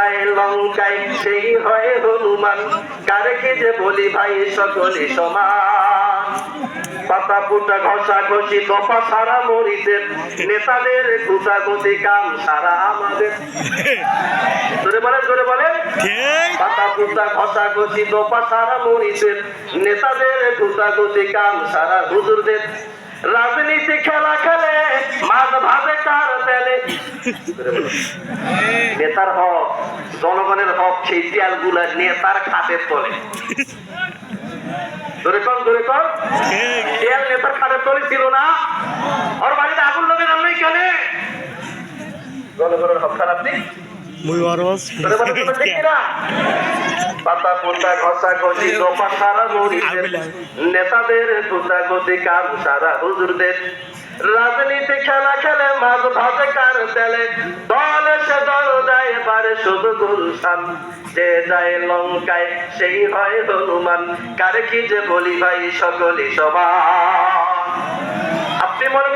যায় লঙ্কায় সেই হয় হনুমান, কারে কি যে বলি ভাই সকলে সমান। পাতা পুতা ঘষা ঘষি দফা সারা মরিচের, নেতাদের গুতাগুতি কাম সারা আমাদের। জোরে বলেন, জোরে বলেন। পাতা পুতা ঘষা ঘষি দফা সারা মরিচের, নেতাদের গুতাগুতি কাম সারা হুজুরদের। রাজনীতি খেলা খেলে মাছ ভাবে কার তেলে। নেতার হক, জনগণের হক, সেই তেল গুলা নেতার খাতের তলে। ধরে কর, ধরে কর। তেল নেতার খাতের তলে ছিল না। ওর বাড়িতে আগুন লাগে নামলেই কেনে? জনগণের হক খারাপ নেই। পাতা পোতা ঘষা ঘষি দফা সারা মরিচের, নেতাদের গুতাগুতি কাম সারা হুজুরদের। রাজনীতি খেলা খেলে মাছ ভাজে কার তেলে, দলে সে দল যায় পারে শুধু গুলশান, যে যায় লঙ্কায় সেই হয় হনুমান, কারে কি যে বলি ভাই সকলে সমান। আপনি মনে